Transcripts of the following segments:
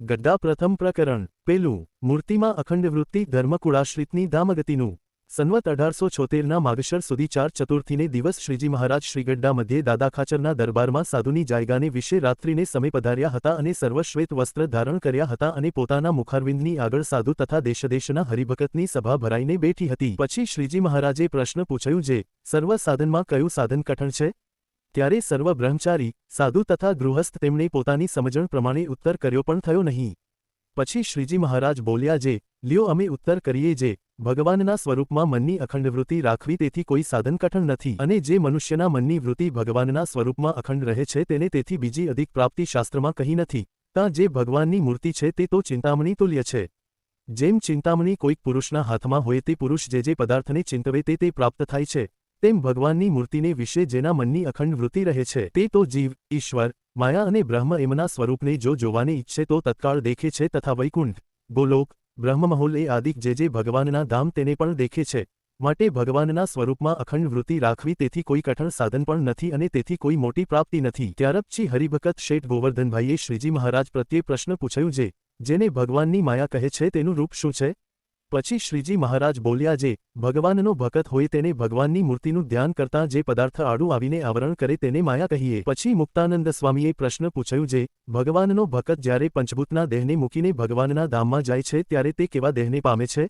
ગદ્દા પ્રથમ પ્રકરણ પેલું મૂર્તિમાં અખંડ વૃત્તિ ધર્મકુળાશ્રિતની દામગતિનું સંવત 1876ના માગશર સુધી 4 ચતુર્થીને દિવસ શ્રીજી મહારાજ શ્રીગડ્ડા મધ્યે દાદા ખાચરના દરબારમાં સાધુની જાયગાને વિશે રાત્રિને સમય પધાર્યા હતા અને સર્વશ્વેત વસ્ત્ર ધારણ કર્યા હતા અને પોતાના મુખારવિંદની આગળ સાધુ તથા દેશદેશના હરિભક્તની સભા ભરાઈને બેઠી હતી. પછી શ્રીજી મહારાજે પ્રશ્ન પૂછ્યું, જે સર્વ સાધનમાં કયું સાધન કઠણ છે? ત્યારે સર્વ બ્રહ્મચારી સાધુ તથા ગૃહસ્થ તેમણે પોતાની સમજણ પ્રમાણે ઉત્તર કર્યો પણ થયો નહીં. પછી શ્રીજી મહારાજ બોલ્યા, જે લ્યો અમે ઉત્તર કરીએ, જે ભગવાનના સ્વરૂપમાં મનની અખંડ વૃત્તિ રાખવી તેથી કોઈ સાધન કઠણ નથી, અને જે મનુષ્યના મનની વૃત્તિ ભગવાનના સ્વરૂપમાં અખંડ રહે છે તેને તેથી બીજી અધિક પ્રાપ્તિ શાસ્ત્રમાં કહી નથી. ત્યાં જે ભગવાનની મૂર્તિ છે તે તો ચિંતામણી તુલ્ય છે. જેમ ચિંતામણી કોઈક પુરુષના હાથમાં હોય તે પુરુષ જે પદાર્થને ચિંતવે તે પ્રાપ્ત થાય છે, તેમ ભગવાનની મૂર્તિને વિશે જેના મનની અખંડ વૃત્તિ રહે છે તે તો જીવ, ઈશ્વર, માયા અને બ્રહ્મ એમના સ્વરૂપને જો જોવાને ઈચ્છે તો તત્કાળ દેખે છે તથા વૈકુંઠ, ગોલોક, બ્રહ્મમહોલ એ આદિક જે ભગવાનના ધામ તેને પણ દેખે છે. માટે ભગવાનના સ્વરૂપમાં અખંડ વૃત્તિ રાખવી તેથી કોઈ કઠણ સાધન પણ નથી અને તેથી કોઈ મોટી પ્રાપ્તિ નથી. ત્યારપછી હરિભગત શેઠ ગોવર્ધનભાઈએ શ્રીજી મહારાજ પ્રત્યે પ્રશ્ન પૂછ્યું, જેને ભગવાનની માયા કહે છે તેનું રૂપ શું છે? પછી શ્રીજી મહારાજ બોલ્યા, જે ભગવાનનો ભક્ત હોય તેને ભગવાનની મૂર્તિનું ધ્યાન કરતાં જે પદાર્થ આડું આવીને આવરણ કરે તેને માયા કહીએ. પછી મુક્તાનંદ સ્વામીએ પ્રશ્ન પૂછ્યું, જે ભગવાનનો ભક્ત જ્યારે પંચભૂતના દેહને મૂકીને ભગવાનના ધામમાં જાય છે ત્યારે તે કેવા દેહને પામે છે?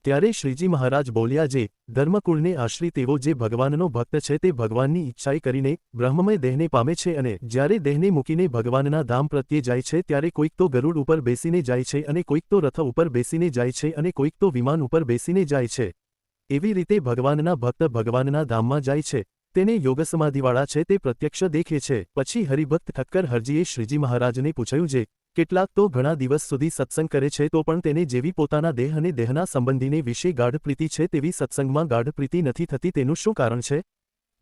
ત્યારે શ્રીજી મહારાજ બોલ્યા, જે ધર્મકુળને આશ્રિત એવો જે ભગવાનનો ભક્ત છે તે ભગવાનની ઈચ્છાએ કરીને બ્રહ્મમય દેહને પામે છે, અને જ્યારે દેહને મૂકીને ભગવાનના ધામ પ્રત્યે જાય છે ત્યારે કોઈક તો ગરુડ ઉપર બેસીને જાય છે અને કોઈક તો રથ ઉપર બેસીને જાય છે અને કોઈક તો વિમાન ઉપર બેસીને જાય છે. એવી રીતે ભગવાનના ભક્ત ભગવાનના ધામમાં જાય છે, તેને યોગસમાધિવાળા છે તે પ્રત્યક્ષ દેખે છે. પછી હરિભક્ત ઠક્કર હરજીએ શ્રીજી મહારાજને પૂછ્યું, જે કેટલાક તો ઘણા દિવસ સુધી સત્સંગ કરે છે તો પણ તેને જેવી પોતાના દેહ અને દેહના સંબંધીને વિશે ગાઢ પ્રીતિ છે તેવી સત્સંગમાં ગાઢ પ્રીતિ નથી થતી, તેનું શું કારણ છે?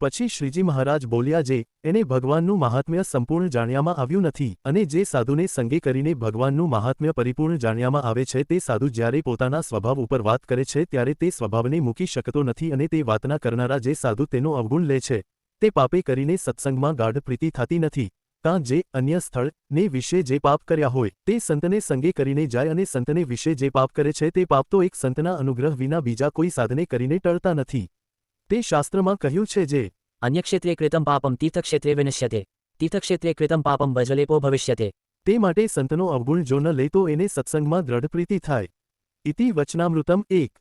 પછી શ્રીજી મહારાજ બોલ્યા, જે એને ભગવાનનું મહાત્મ્ય સંપૂર્ણ જાણ્યામાં આવ્યું નથી, અને જે સાધુને સંગે કરીને ભગવાનનું મહાત્મ્ય પરિપૂર્ણ જાણ્યામાં આવે છે તે સાધુ જ્યારે પોતાના સ્વભાવ ઉપર વાત કરે છે ત્યારે તે સ્વભાવને મૂકી શકતો નથી, અને તે વાતના કરનારા જે સાધુ તેનો અવગુણ લે છે તે પાપે કરીને સત્સંગમાં ગાઢ પ્રીતિ થતી નથી. ત્યાં જે અન્ય સ્થળ ને વિશે જે પાપ કર્યા હોય તે સંતને સંગે કરીને જાય, અને સંતને વિશે જે પાપ કરે છે તે પાપ તો એક સંતના અનુગ્રહ વિના બીજા કોઈ સાધને કરીને ટળતા નથી. તે શાસ્ત્રમાં કહ્યું છે, જે અન્યક્ષેત્રે કૃતમ પાપમ તીર્થક્ષેત્રે વિનશ્યતે, તીર્થક્ષેત્રે કૃતમ પાપમ વજલેપો ભવિષ્યતે. તે માટે સંતનો અવગુણ જો ન લે તો એને સત્સંગમાં દ્રઢ પ્રીતિ થાય. ઇતિ વચનામૃતમ 1